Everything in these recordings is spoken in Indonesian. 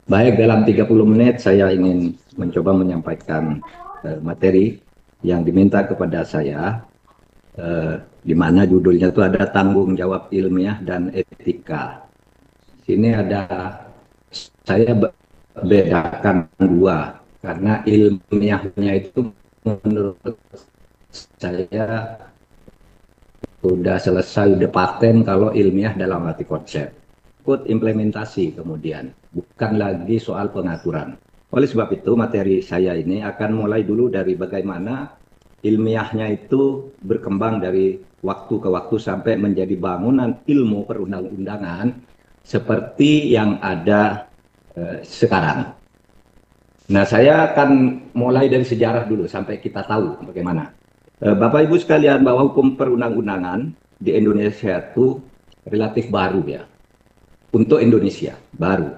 Baik, dalam 30 menit saya ingin mencoba menyampaikan materi yang diminta kepada saya, di mana judulnya itu ada tanggung jawab ilmiah dan etika. Sini ada, saya bedakan dua, karena ilmiahnya itu menurut saya sudah selesai, sudah paten kalau ilmiah dalam arti konsep. Ikut implementasi kemudian, bukan lagi soal pengaturan. Oleh sebab itu, materi saya ini akan mulai dulu dari bagaimana ilmiahnya itu berkembang dari waktu ke waktu sampai menjadi bangunan ilmu perundang-undangan seperti yang ada sekarang. Nah, saya akan mulai dari sejarah dulu sampai kita tahu bagaimana. Bapak Ibu sekalian, bahwa hukum perundang-undangan di Indonesia itu relatif baru ya. Untuk Indonesia, baru.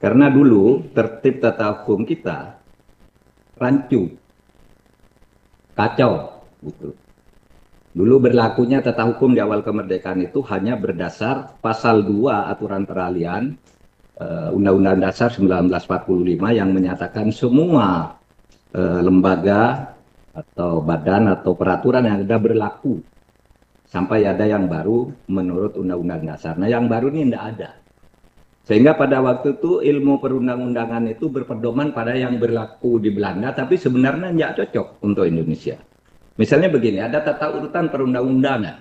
Karena dulu tertib tata hukum kita rancu, kacau. Gitu. Dulu berlakunya tata hukum di awal kemerdekaan itu hanya berdasar pasal 2 aturan peralihan Undang-Undang Dasar 1945 yang menyatakan semua lembaga atau badan atau peraturan yang ada berlaku sampai ada yang baru menurut Undang-Undang Dasar. Nah, yang baru ini tidak ada. Sehingga pada waktu itu ilmu perundang-undangan itu berpedoman pada yang berlaku di Belanda, tapi sebenarnya tidak cocok untuk Indonesia. Misalnya begini, ada tata urutan perundang-undangan,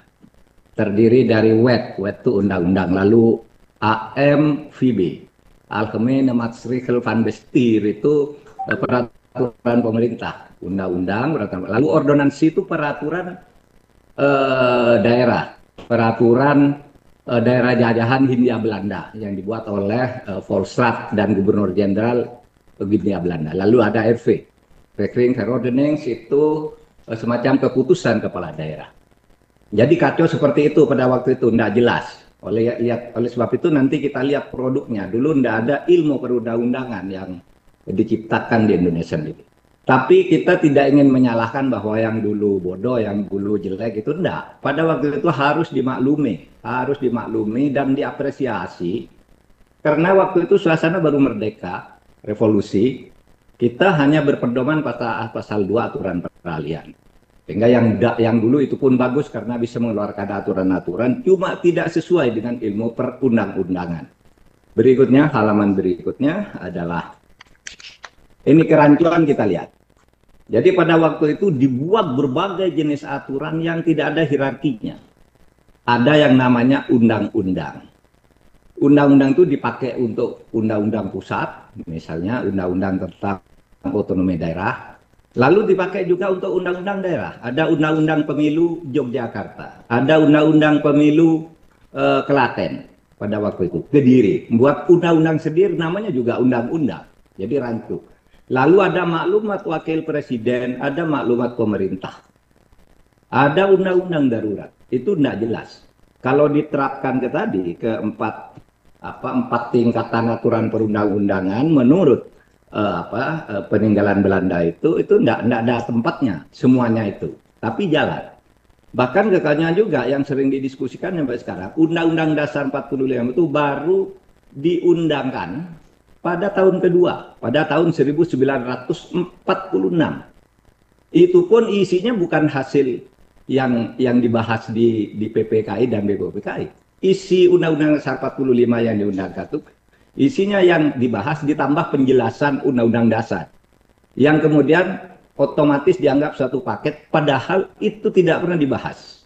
terdiri dari WET itu undang-undang, lalu AMVB, Algemene Maatregel van Bestuur itu peraturan pemerintah, undang-undang, lalu ordonansi itu peraturan daerah, peraturan daerah jajahan Hindia Belanda yang dibuat oleh Volksraad dan Gubernur Jenderal Hindia Belanda. Lalu ada RV, Rekening Verordening, itu semacam keputusan kepala daerah. Jadi kacau seperti itu pada waktu itu, tidak jelas. Oleh sebab itu nanti kita lihat produknya. Dulu tidak ada ilmu perundang-undangan yang diciptakan di Indonesia sendiri. Tapi kita tidak ingin menyalahkan bahwa yang dulu bodoh, yang dulu jelek itu enggak. Pada waktu itu harus dimaklumi dan diapresiasi. Karena waktu itu suasana baru merdeka, revolusi, kita hanya berpedoman pada pasal 2 aturan peralihan. Sehingga yang dulu itu pun bagus karena bisa mengeluarkan aturan-aturan, cuma tidak sesuai dengan ilmu perundang-undangan. Berikutnya, halaman berikutnya adalah, ini kerancuan kita lihat. Jadi pada waktu itu dibuat berbagai jenis aturan yang tidak ada hierarkinya. Ada yang namanya undang-undang. Undang-undang itu dipakai untuk undang-undang pusat, misalnya undang-undang tentang otonomi daerah. Lalu dipakai juga untuk undang-undang daerah. Ada undang-undang pemilu Yogyakarta, ada undang-undang pemilu Klaten pada waktu itu, Kediri. Membuat undang-undang sendiri namanya juga undang-undang. Jadi rancu. Lalu ada maklumat wakil presiden, ada maklumat pemerintah. Ada undang-undang darurat. Itu tidak jelas. Kalau diterapkan ke empat tingkatan aturan perundang-undangan menurut peninggalan Belanda itu tidak ada tempatnya semuanya itu. Tapi jalan. Bahkan kekalnya juga yang sering didiskusikan sampai sekarang, Undang-Undang Dasar 45 itu baru diundangkan pada tahun kedua, pada tahun 1946. Itu pun isinya bukan hasil yang dibahas di PPKI dan BPKI. Isi Undang-Undang Dasar 45 yang diundangkan itu isinya yang dibahas ditambah penjelasan Undang-Undang Dasar. Yang kemudian otomatis dianggap satu paket, padahal itu tidak pernah dibahas.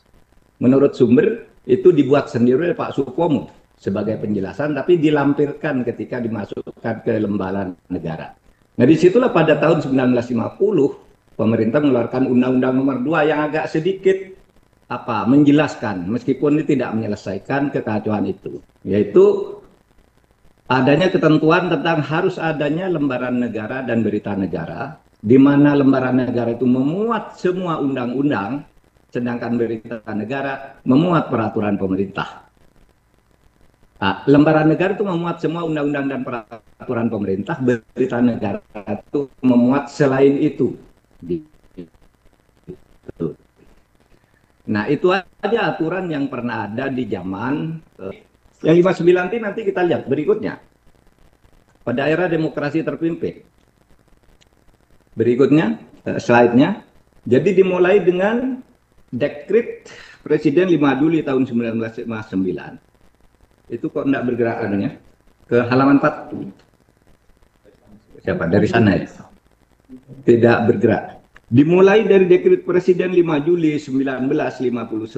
Menurut sumber, itu dibuat sendiri oleh Pak Supomo sebagai penjelasan, tapi dilampirkan ketika dimasukkan ke lembaran negara. Nah, disitulah pada tahun 1950, pemerintah mengeluarkan Undang-Undang Nomor 2 yang agak sedikit menjelaskan, meskipun ini tidak menyelesaikan kekacauan itu, yaitu adanya ketentuan tentang harus adanya lembaran negara dan berita negara, di mana lembaran negara itu memuat semua undang-undang, sedangkan berita negara memuat peraturan pemerintah. Lembaran negara itu memuat semua undang-undang dan peraturan pemerintah, berita negara itu memuat selain itu. Nah, itu aja aturan yang pernah ada di zaman yang 59 nanti kita lihat berikutnya. pada era demokrasi terpimpin. Berikutnya, slide-nya. Jadi dimulai dengan dekret Presiden 5 Juli tahun 1959. Itu kok enggak bergerak anunya? Ke halaman 4. Siapa? Dari sana ya? Tidak bergerak. Dimulai dari dekret Presiden 5 Juli 1959,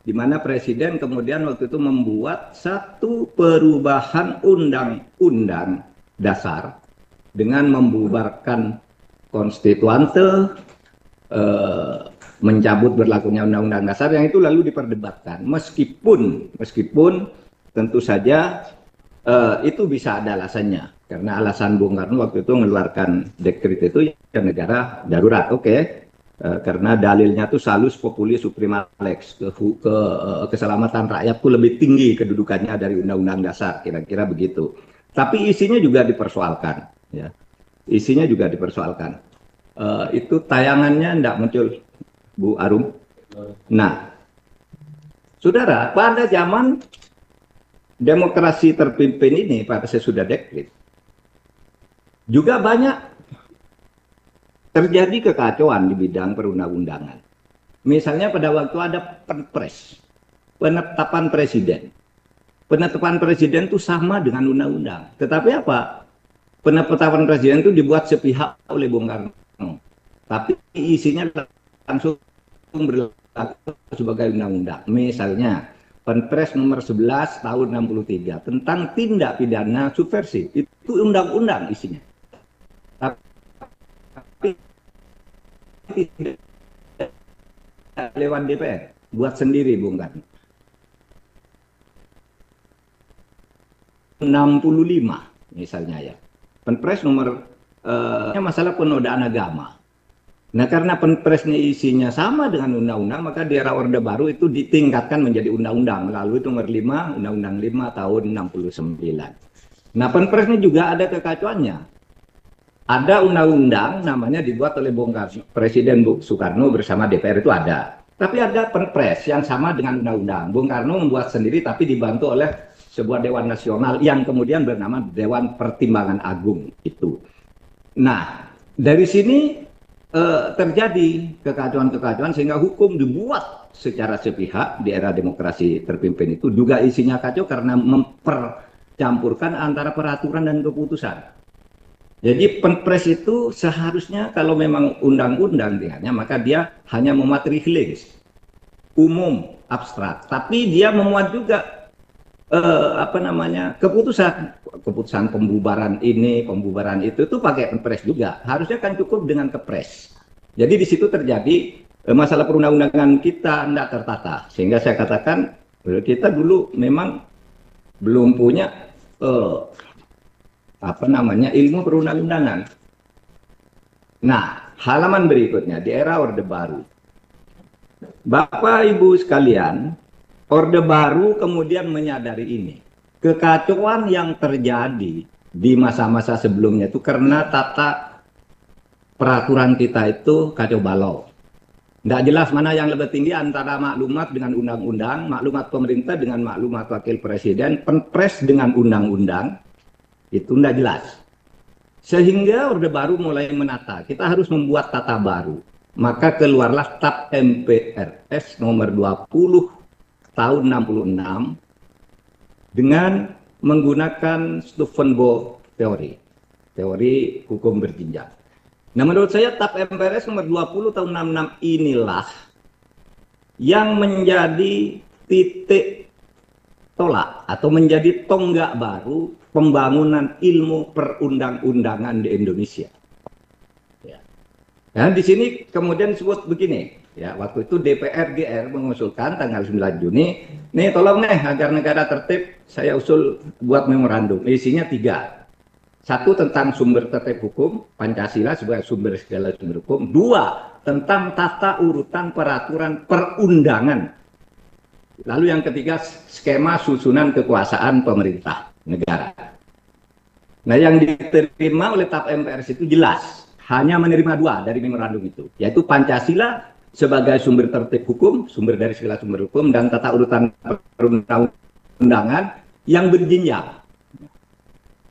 di mana Presiden kemudian waktu itu membuat satu perubahan undang-undang dasar dengan membubarkan konstituante, mencabut berlakunya undang-undang dasar, yang itu lalu diperdebatkan. Meskipun tentu saja itu bisa ada alasannya, karena alasan Bung Karno waktu itu mengeluarkan dekret itu ya negara darurat, karena dalilnya tuh salus populi suprema lex, keselamatan rakyat tuh lebih tinggi kedudukannya dari undang-undang dasar, kira-kira begitu. Tapi isinya juga dipersoalkan, ya. Isinya juga dipersoalkan. Itu tayangannya enggak muncul, Bu Arum. Nah, saudara, pada zaman demokrasi terpimpin ini, pada sesudah dekret, juga banyak terjadi kekacauan di bidang perundang-undangan. Misalnya pada waktu ada Perpres, penetapan presiden. Penetapan presiden itu sama dengan undang-undang. Tetapi apa? Penetapan presiden itu dibuat sepihak oleh Bung Karno. Tapi isinya langsung berlaku sebagai undang-undang. Misalnya, Perpres nomor 11 tahun 63 tentang tindak pidana subversif. Itu undang-undang isinya. Tapi tidak lewat DPR. Buat sendiri Bung Karno. 65 misalnya ya. Perpres nomor masalah penodaan agama. Nah, karena Perpresnya isinya sama dengan undang-undang, maka di era Orde Baru itu ditingkatkan menjadi undang-undang melalui nomor 5, Undang-Undang 5 tahun 69. Nah, Perpresnya juga ada kekacauannya. Ada undang-undang namanya dibuat oleh Presiden Soekarno bersama DPR itu ada. Tapi ada Perpres yang sama dengan undang-undang. Bung Karno membuat sendiri tapi dibantu oleh sebuah Dewan Nasional yang kemudian bernama Dewan Pertimbangan Agung itu. Nah, dari sini terjadi kekacauan-kekacauan sehingga hukum dibuat secara sepihak di era demokrasi terpimpin itu juga isinya kacau karena mempercampurkan antara peraturan dan keputusan. Jadi Perpres itu seharusnya kalau memang undang-undang dengannya maka dia hanya memuat rilis umum abstrak, tapi dia memuat juga keputusan pembubaran ini, pembubaran itu pakai Perpres juga. Harusnya kan cukup dengan Kepres. Jadi di situ terjadi masalah perundang-undangan kita tidak tertata. Sehingga saya katakan kita dulu memang belum punya ilmu perundang-undangan. Nah, halaman berikutnya di era Orde Baru. Bapak Ibu sekalian, Orde Baru kemudian menyadari ini. Kekacauan yang terjadi di masa-masa sebelumnya itu karena tata peraturan kita itu kacau balau. Tidak jelas mana yang lebih tinggi antara maklumat dengan undang-undang, maklumat pemerintah dengan maklumat wakil presiden, Perpres dengan undang-undang, itu tidak jelas. Sehingga Orde Baru mulai menata, kita harus membuat tata baru. Maka keluarlah TAP MPRS nomor 20 tahun 66 dengan menggunakan Stufenbo teori hukum berjenjang. Nah, menurut saya TAP MPRS nomor 20 tahun 66 inilah yang menjadi titik tolak atau menjadi tonggak baru pembangunan ilmu perundang-undangan di Indonesia. Ya. Nah, di sini kemudian disebut begini. Ya, waktu itu DPR GR mengusulkan tanggal 9 Juni, nih tolong agar negara tertib, saya usul buat memorandum. Isinya 3. 1 tentang sumber tertib hukum, Pancasila sebagai sumber segala sumber hukum. 2 tentang tata urutan peraturan perundangan. Lalu yang ketiga, skema susunan kekuasaan pemerintah negara. Nah, yang diterima oleh TAP MPRS itu jelas, hanya menerima 2 dari memorandum itu, yaitu Pancasila sebagai sumber tertib hukum, sumber dari segala sumber hukum, dan tata urutan perundang-undangan yang berjenjang.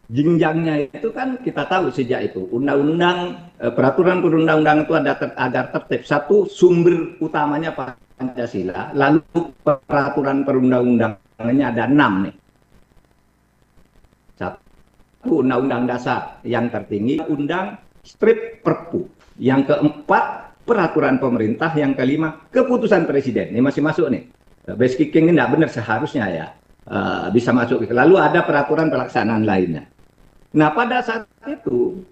jenjangnya itu kan kita tahu sejak itu undang-undang peraturan perundang-undangan itu ada agar tertib. Satu, sumber utamanya Pancasila, lalu peraturan perundang-undangannya ada 6 nih. Satu, undang-undang dasar yang tertinggi, undang strip perpu. Yang keempat, peraturan pemerintah. Yang kelima, keputusan presiden. Ini masih masuk nih. Base kicking ini tidak benar seharusnya ya. Bisa masuk. Lalu ada peraturan pelaksanaan lainnya. Nah, pada saat itu,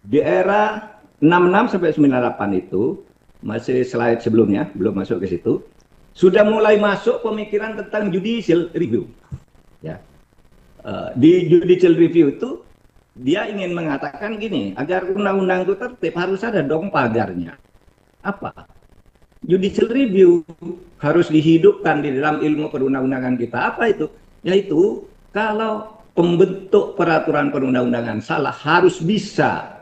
di era 66 sampai 98 itu, masih slide sebelumnya, belum masuk ke situ, sudah mulai masuk pemikiran tentang judicial review. Ya. Di judicial review itu, dia ingin mengatakan gini, agar undang-undang itu tertib harus ada dong pagarnya. Apa? Judicial review harus dihidupkan di dalam ilmu perundang-undangan kita. Apa itu? Yaitu, kalau pembentuk peraturan perundang-undangan salah, harus bisa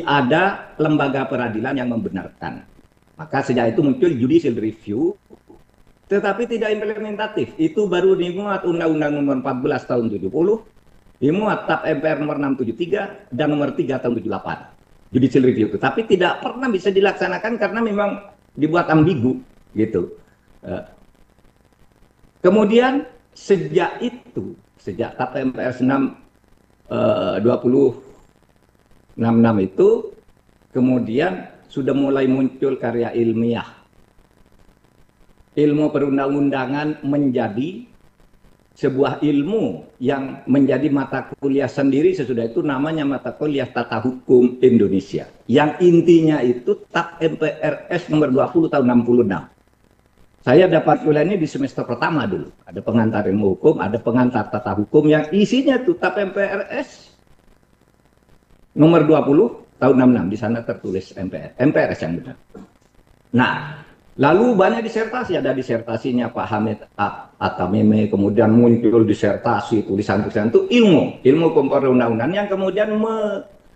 ada lembaga peradilan yang membenarkan. Maka sejak itu muncul judicial review, tetapi tidak implementatif. Itu baru dimuat Undang-Undang Nomor 14 Tahun 70, dimuat TAP MPR Nomor 673 dan Nomor 3 Tahun 78. Judicial review itu, tapi tidak pernah bisa dilaksanakan karena memang dibuat ambigu gitu. Kemudian sejak itu, sejak TAP MPR 2066 itu, kemudian sudah mulai muncul karya ilmiah. Ilmu perundang-undangan menjadi sebuah ilmu yang menjadi mata kuliah sendiri. Sesudah itu namanya mata kuliah Tata Hukum Indonesia. Yang intinya itu TAP MPRS nomor 20 tahun 66. Saya dapat kuliah ini di semester pertama dulu. Ada pengantar ilmu hukum, ada pengantar tata hukum yang isinya tuh TAP MPRS nomor 20 tahun 66. Di sana tertulis MPRS yang benar. Nah, lalu banyak disertasi, ada disertasinya Pak Hamid Atameme, kemudian muncul disertasi, tulisan-tulisan itu ilmu perundang-undangan yang kemudian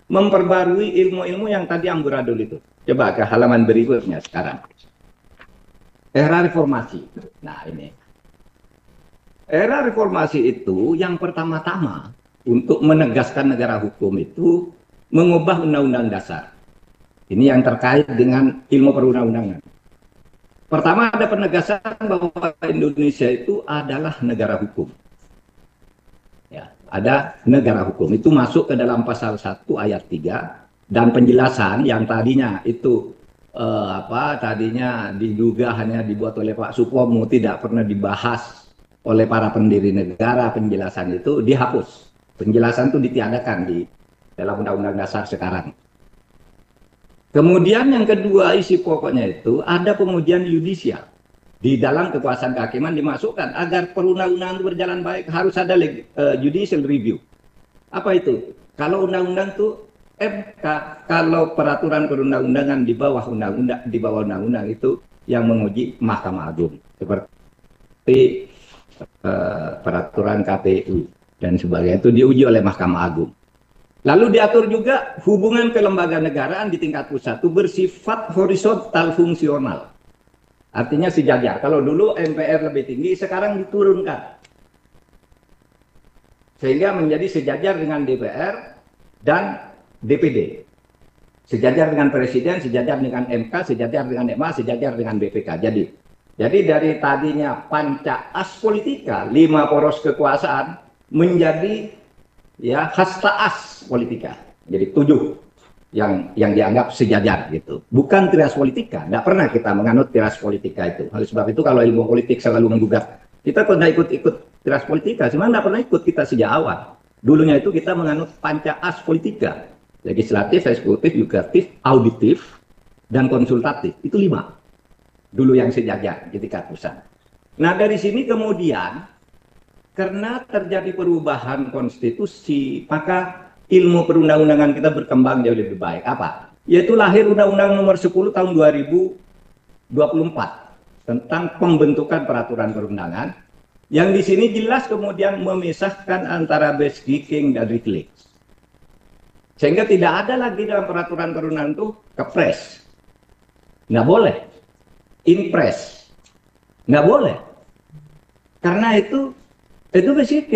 memperbarui ilmu-ilmu yang tadi amburadul itu. Coba ke halaman berikutnya sekarang. Era reformasi. Nah, ini. Era reformasi itu yang pertama-tama untuk menegaskan negara hukum itu mengubah undang-undang dasar. Ini yang terkait dengan ilmu perundang-undangan. Pertama, ada penegasan bahwa Indonesia itu adalah negara hukum. Ya, ada negara hukum. Itu masuk ke dalam pasal 1 ayat 3 dan penjelasan yang tadinya itu tadinya diduga hanya dibuat oleh Pak Supomo, tidak pernah dibahas oleh para pendiri negara. Penjelasan itu dihapus. Penjelasan itu ditiadakan di dalam Undang-Undang Dasar sekarang. Kemudian yang kedua, isi pokoknya itu ada pengujian yudisial. Di dalam kekuasaan kehakiman dimasukkan agar perundang-undangan itu berjalan baik harus ada judicial review. Apa itu? Kalau undang-undang itu MK, kalau peraturan perundang-undangan di bawah undang-undang itu yang menguji Mahkamah Agung. Seperti peraturan KPU dan sebagainya itu diuji oleh Mahkamah Agung. Lalu diatur juga hubungan kelembagaan-negaraan di tingkat pusat itu bersifat horizontal fungsional. Artinya sejajar. Kalau dulu MPR lebih tinggi, sekarang diturunkan. Sehingga menjadi sejajar dengan DPR dan DPD. Sejajar dengan Presiden, sejajar dengan MK, sejajar dengan MA, sejajar dengan BPK. Jadi dari tadinya panca as politika, 5 poros kekuasaan, menjadi ya hasta as politika. Jadi 7 yang dianggap sejajar gitu. Bukan trias politika. Tidak pernah kita menganut trias politika itu. Oleh sebab itu kalau ilmu politik selalu menggugat, kita pernah ikut trias politika, sebenarnya tidak pernah ikut kita sejak awal. Dulunya itu kita menganut panca as politika. Legislatif, eksekutif, yudikatif, auditif, dan konsultatif. Itu 5. Dulu yang sejajar di tingkat pusat. Nah dari sini kemudian, karena terjadi perubahan konstitusi, maka ilmu perundang-undangan kita berkembang jauh lebih baik. Apa? Yaitu lahir Undang-Undang Nomor 10 Tahun 2024 tentang pembentukan peraturan perundangan, yang di sini jelas kemudian memisahkan antara base kicking dan reflex. Sehingga tidak ada lagi dalam peraturan perundangan itu kepres. Nggak boleh. Impres. Nggak boleh. Karena itu basic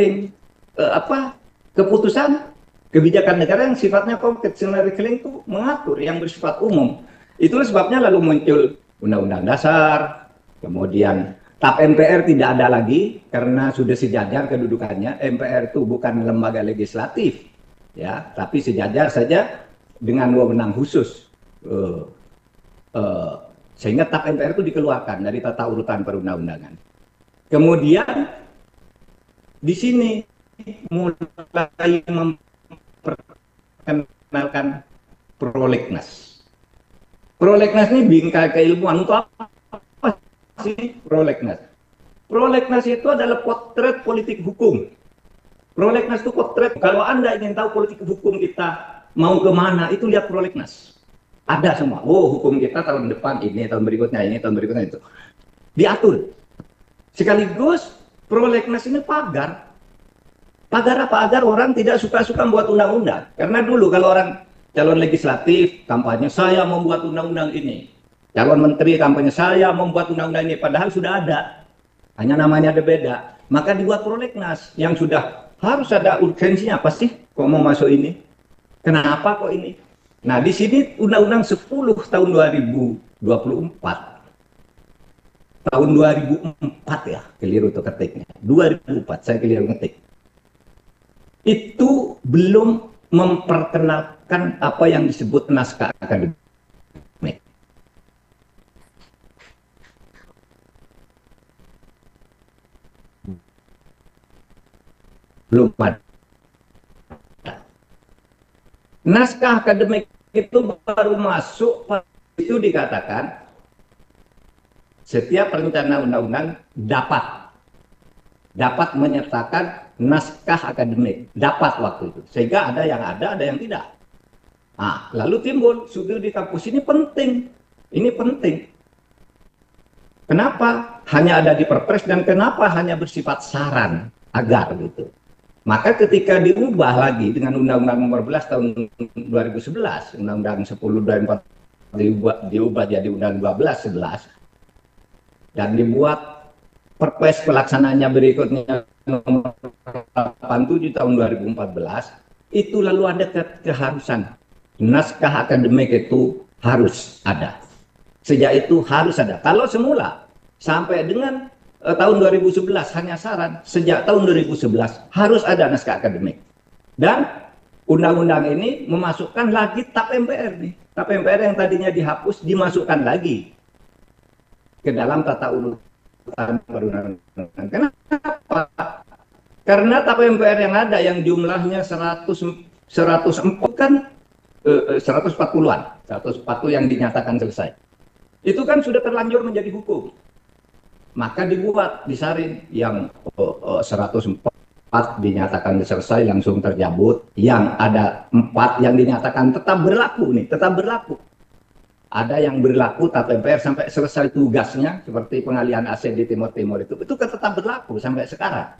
keputusan Kebijakan negara yang sifatnya constitutional reclaim itu mengatur yang bersifat umum. Itulah sebabnya lalu muncul Undang-Undang Dasar, kemudian TAP MPR tidak ada lagi karena sudah sejajar kedudukannya. MPR itu bukan lembaga legislatif, ya, tapi sejajar saja dengan wewenang khusus. Sehingga TAP MPR itu dikeluarkan dari tata urutan perundang-undangan. Kemudian di sini mulai memperkenalkan prolegnas. Prolegnas ini bingkai keilmuan. Untuk apa sih prolegnas? Prolegnas itu adalah potret politik hukum. Prolegnas itu potret. Kalau Anda ingin tahu politik hukum kita mau kemana, itu lihat prolegnas. Ada semua. Oh, hukum kita tahun depan ini, tahun berikutnya ini, tahun berikutnya itu. Diatur. Sekaligus prolegnas ini pagar. Pagar apa? Agar orang tidak suka-suka membuat undang-undang. Karena dulu kalau orang calon legislatif, kampanye saya membuat undang-undang ini. Calon menteri, kampanye saya membuat undang-undang ini. Padahal sudah ada. Hanya namanya ada beda. Maka dibuat prolegnas yang sudah harus ada urgensinya. Apa sih kok mau masuk ini? Kenapa kok ini? Nah, di sini Undang-Undang 10 tahun 2024. Tahun 2004 ya, keliru tuh ketiknya. 2004, saya keliru ketik. Itu belum memperkenalkan apa yang disebut naskah akademik. Belum ada. Naskah akademik itu baru masuk, itu dikatakan setiap perencana undang-undang dapat menyertakan naskah akademik, dapat waktu itu, sehingga ada yang tidak. Nah, lalu timbul studi di kampus ini penting, Kenapa hanya ada di Perpres dan kenapa hanya bersifat saran agar gitu. Maka ketika diubah lagi dengan Undang-Undang Nomor 11 tahun 2011, Undang-Undang 10 2004 diubah jadi Undang-Undang 12 dan dibuat Perpres pelaksanaannya berikutnya Nomor 87 tahun 2014, itu lalu ada keharusan naskah akademik itu harus ada. Sejak itu harus ada. Kalau semula sampai dengan tahun 2011 hanya saran, sejak tahun 2011 harus ada naskah akademik. Dan undang-undang ini memasukkan lagi TAP MPR nih. TAP MPR yang tadinya dihapus dimasukkan lagi ke dalam tata urutan perundang-undangan. Kenapa? Karena TAP MPR yang ada yang jumlahnya 140 kan 140-an, 140 yang dinyatakan selesai. Itu kan sudah terlanjur menjadi hukum. Maka dibuat, disaring yang 104 dinyatakan selesai langsung tercabut, yang ada 4 yang dinyatakan tetap berlaku nih, tetap berlaku. Ada yang berlaku TAP MPR sampai selesai tugasnya, seperti pengalihan aset di Timur Timur itu kan tetap berlaku sampai sekarang.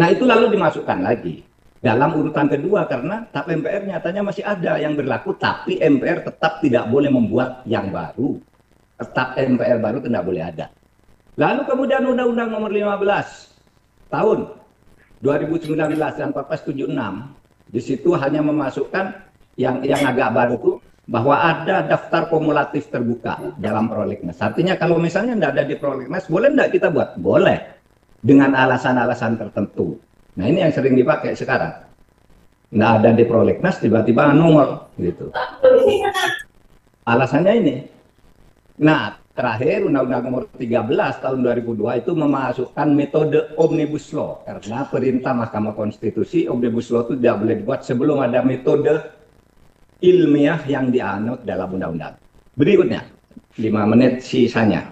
Nah, itu lalu dimasukkan lagi dalam urutan kedua karena TAP MPR nyatanya masih ada yang berlaku, tapi MPR tetap tidak boleh membuat yang baru. TAP MPR baru tidak boleh ada. Lalu kemudian Undang-Undang Nomor 15 tahun 2019 dan Perpres 76, di situ hanya memasukkan yang agak baru itu bahwa ada daftar kumulatif terbuka dalam prolegnas. Artinya kalau misalnya tidak ada di prolegnas, boleh tidak kita buat? Boleh, dengan alasan-alasan tertentu. Nah, ini yang sering dipakai sekarang. Tidak ada di prolegnas, tiba-tiba nomor gitu. Alasannya ini. Nah, terakhir Undang-Undang Nomor 13 tahun 2002 itu memasukkan metode Omnibus Law. Karena perintah Mahkamah Konstitusi, Omnibus Law itu tidak boleh dibuat sebelum ada metode ilmiah yang dianut dalam undang-undang. Berikutnya, 5 menit sisanya.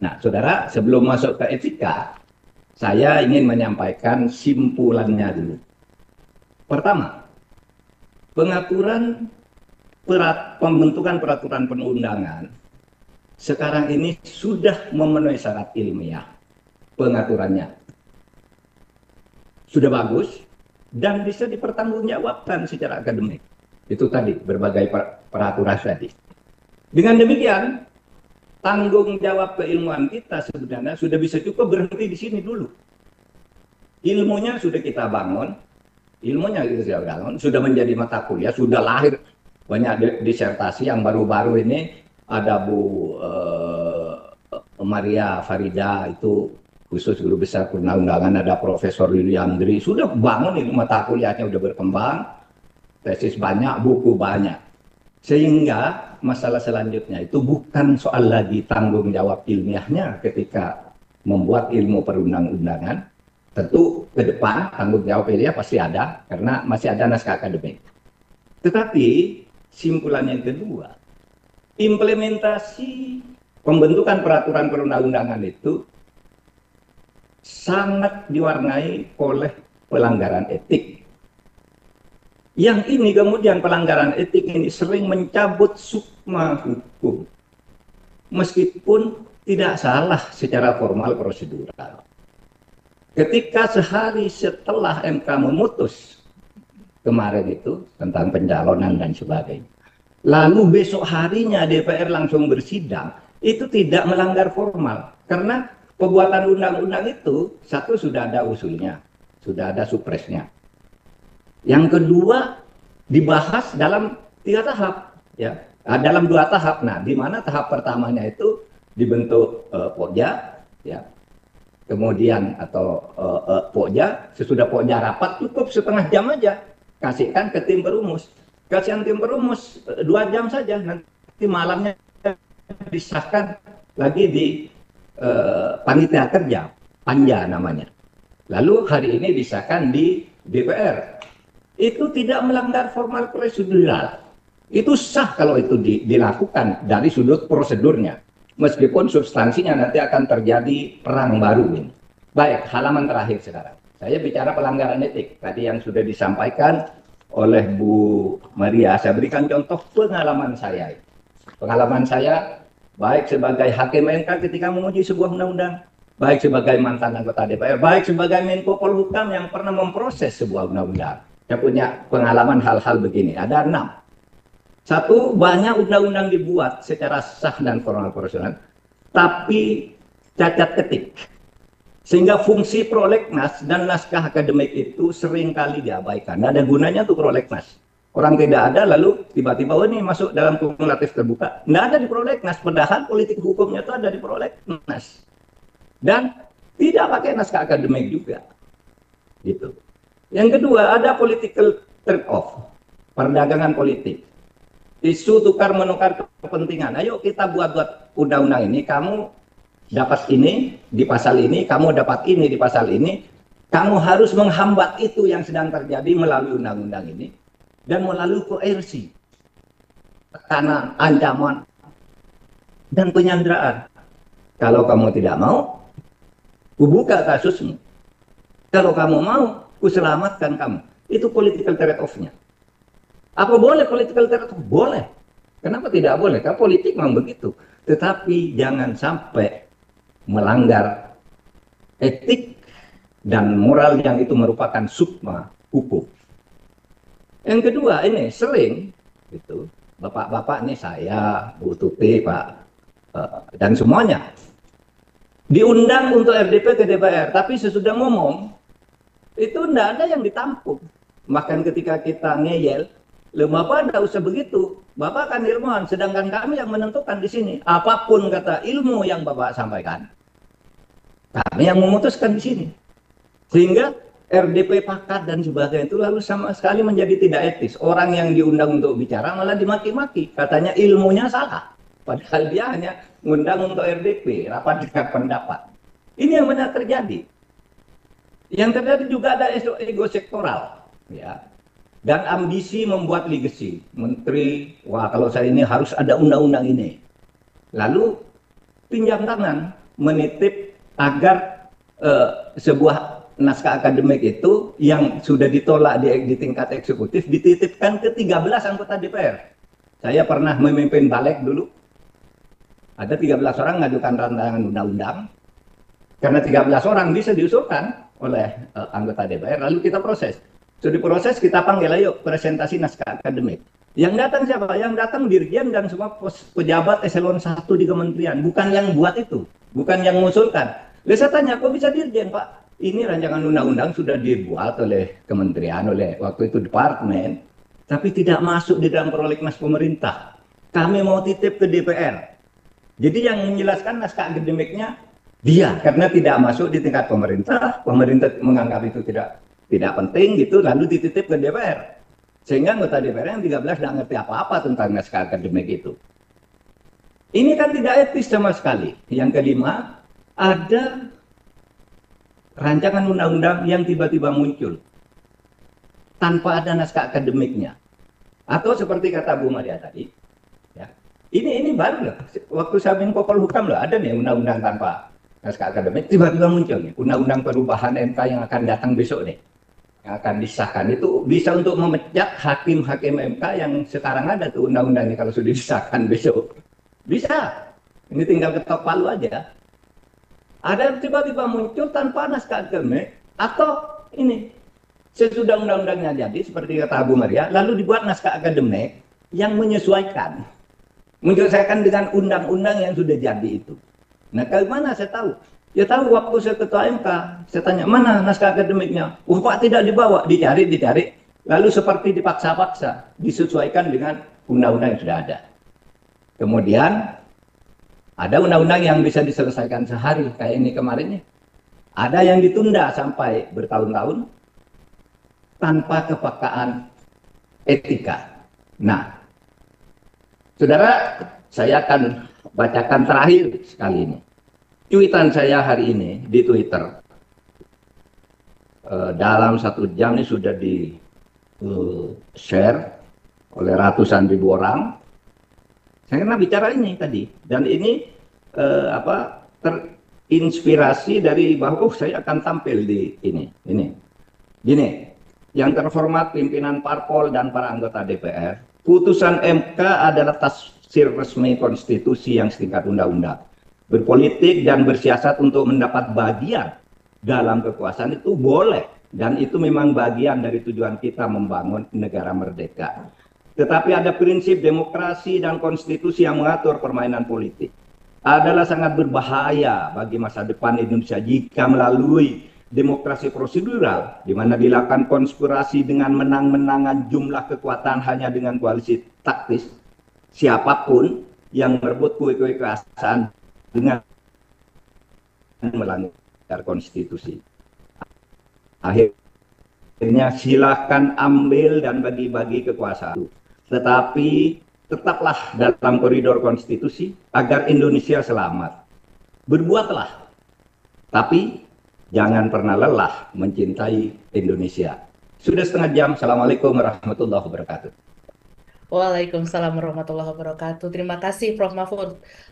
Nah, saudara, sebelum masuk ke etika, saya ingin menyampaikan simpulannya dulu. Pertama, pengaturan pembentukan peraturan perundangan sekarang ini sudah memenuhi syarat ilmiah. Pengaturannya sudah bagus dan bisa dipertanggungjawabkan secara akademik. Itu tadi berbagai peraturan tadi. Dengan demikian, tanggung jawab keilmuan kita sebenarnya sudah bisa cukup berhenti di sini dulu. Ilmunya sudah kita bangun, ilmunya gitu sudah menjadi mata kuliah, sudah lahir banyak disertasi. Yang baru-baru ini ada Bu Maria Farida, itu khusus guru besar perundang-undangan, ada Profesor Liliandri, sudah bangun itu mata kuliahnya, udah berkembang, tesis banyak, buku banyak. Sehingga masalah selanjutnya itu bukan soal lagi tanggung jawab ilmiahnya ketika membuat ilmu perundang-undangan. Tentu ke depan tanggung jawab ilmiah pasti ada, karena masih ada naskah akademik. Tetapi simpulan yang kedua, implementasi pembentukan peraturan perundang-undangan itu sangat diwarnai oleh pelanggaran etik. Yang ini kemudian pelanggaran etik ini sering mencabut sukma hukum, meskipun tidak salah secara formal prosedural. Ketika sehari setelah MK memutus kemarin itu tentang pencalonan dan sebagainya, lalu besok harinya DPR langsung bersidang, itu tidak melanggar formal. Karena pembuatan undang-undang itu, satu sudah ada usulnya, sudah ada supresnya. Yang kedua, dibahas dalam 3 tahap, ya, dalam 2 tahap. Nah, di mana tahap pertamanya itu dibentuk Pokja, ya, kemudian atau Pokja, sesudah Pokja rapat cukup setengah jam aja, kasihkan ke tim perumus, kasihan tim perumus 2 jam saja, nanti malamnya disahkan lagi di panitia kerja, Panja namanya. Lalu hari ini disahkan di DPR. Itu tidak melanggar formal prosedural. Itu sah kalau itu dilakukan dari sudut prosedurnya. Meskipun substansinya nanti akan terjadi perang baru ini. Baik, halaman terakhir sekarang. Saya bicara pelanggaran etik. Tadi yang sudah disampaikan oleh Bu Maria, saya berikan contoh pengalaman saya. Pengalaman saya baik sebagai hakim MK ketika menguji sebuah undang-undang, baik sebagai mantan anggota DPR, baik sebagai Menko Polhukam yang pernah memproses sebuah undang-undang. Saya punya pengalaman hal-hal begini, ada 6. Satu, banyak undang-undang dibuat secara sah dan formal prosedural, tapi cacat ketik. Sehingga fungsi prolegnas dan naskah akademik itu seringkali diabaikan. Nggak ada gunanya untuk prolegnas. Orang tidak ada, lalu tiba-tiba, oh ini masuk dalam kumulatif terbuka. Nggak ada di prolegnas, padahal politik hukumnya itu ada di prolegnas. Dan tidak pakai naskah akademik juga. Gitu. Yang kedua, ada political trade-off, perdagangan politik. Isu tukar-menukar kepentingan. Ayo kita buat undang-undang ini, kamu dapat ini di pasal ini, kamu dapat ini di pasal ini, kamu harus menghambat itu yang sedang terjadi melalui undang-undang ini, dan melalui koersi, tekanan, ancaman, dan penyanderaan. Kalau kamu tidak mau, kubuka kasusmu. Kalau kamu mau, kuselamatkan kamu. Itu political trade-off-nya. Apa boleh political trade-off? Boleh. Kenapa tidak boleh? Karena politik memang begitu. Tetapi jangan sampai melanggar etik dan moral yang itu merupakan sukma hukum. Yang kedua, ini sering gitu, bapak-bapak ini saya, Bu Tuti, Pak, dan semuanya diundang untuk RDP ke DPR, tapi sesudah ngomong itu tidak ada yang ditampung. Bahkan ketika kita ngeyel, Bapak tidak usah begitu, Bapak kan ilmuwan, sedangkan kami yang menentukan di sini. Apapun kata ilmu yang Bapak sampaikan, kami yang memutuskan di sini. Sehingga RDP pakat dan sebagainya itu lalu sama sekali menjadi tidak etis. Orang yang diundang untuk bicara malah dimaki-maki, katanya ilmunya salah. Padahal dia hanya mengundang untuk RDP, rapat dengar pendapat. Ini yang benar terjadi. Yang terjadi juga ada ego sektoral, ya, dan ambisi membuat legacy. Menteri, wah kalau saya ini harus ada undang-undang ini. Lalu pinjam tangan, menitip agar sebuah naskah akademik itu yang sudah ditolak di tingkat eksekutif dititipkan ke 13 anggota DPR. Saya pernah memimpin balik dulu. Ada 13 orang ngajukan rancangan undang-undang. Karena 13 orang bisa diusulkan oleh anggota DPR, lalu kita proses. Sudah diproses, kita panggil, ayo presentasi naskah akademik. Yang datang siapa? Yang datang dirjen dan semua pejabat eselon 1 di kementerian. Bukan yang buat itu, bukan yang mengusulkan. Lalu saya tanya, kok bisa dirjen Pak? ini rancangan undang-undang sudah dibuat oleh kementerian, oleh waktu itu departemen, tapi tidak masuk di dalam prolegnas pemerintah. Kami mau titip ke DPR. Jadi yang menjelaskan naskah akademiknya dia, karena tidak masuk di tingkat pemerintah, pemerintah menganggap itu tidak penting gitu, lalu dititip ke DPR. Sehingga anggota DPR yang 13 tidak ngerti apa-apa tentang naskah akademik itu. Ini kan tidak etis sama sekali. Yang kelima, ada rancangan undang-undang yang tiba-tiba muncul tanpa ada naskah akademiknya. Atau seperti kata Bu Maria tadi, ya, ini baru loh. Waktu saya Menko Polhukam loh, ada nih undang-undang tanpa naskah akademik, tiba-tiba muncul nih undang-undang perubahan MK yang akan datang besok nih, yang akan disahkan. Itu bisa untuk memecat hakim-hakim MK yang sekarang ada tuh undang-undangnya kalau sudah disahkan besok. Bisa. Ini tinggal ketok palu aja. Ada yang tiba-tiba muncul tanpa naskah akademik, atau ini sesudah undang-undangnya jadi seperti kata Bu Maria, lalu dibuat naskah akademik yang menyesuaikan dengan undang-undang yang sudah jadi itu. Nah, bagaimana saya tahu? Ya tahu waktu saya ketua MK, saya tanya mana naskah akademiknya. Pak tidak dibawa, dicari, lalu seperti dipaksa-paksa, disesuaikan dengan undang-undang yang sudah ada. Kemudian ada undang-undang yang bisa diselesaikan sehari, kayak ini kemarin nih. Ada yang ditunda sampai bertahun-tahun tanpa kepekaan etika. Nah, saudara, saya akan bacakan terakhir sekali ini. Cuitan saya hari ini di Twitter. Dalam 1 jam ini sudah di-share oleh ratusan ribu orang. Saya pernah bicara ini tadi, dan ini terinspirasi dari bahwa saya akan tampil di ini. Gini, yang terhormat pimpinan parpol dan para anggota DPR, putusan MK adalah tafsir resmi konstitusi yang setingkat undang-undang. Berpolitik dan bersiasat untuk mendapat bagian dalam kekuasaan itu boleh, dan itu memang bagian dari tujuan kita membangun negara merdeka. Tetapi ada prinsip demokrasi dan konstitusi yang mengatur permainan politik. Adalah sangat berbahaya bagi masa depan Indonesia jika melalui demokrasi prosedural, di mana dilakukan konspirasi dengan menang-menangan jumlah kekuatan hanya dengan koalisi taktis, siapapun yang merebut kue-kue kekuasaan dengan melanggar konstitusi. Akhirnya silakan ambil dan bagi-bagi kekuasaan. Tetapi tetaplah dalam koridor konstitusi agar Indonesia selamat. Berbuatlah, tapi jangan pernah lelah mencintai Indonesia. Sudah 1/2 jam. Assalamualaikum warahmatullahi wabarakatuh. Waalaikumsalam warahmatullahi wabarakatuh. Terima kasih Prof. Mahfud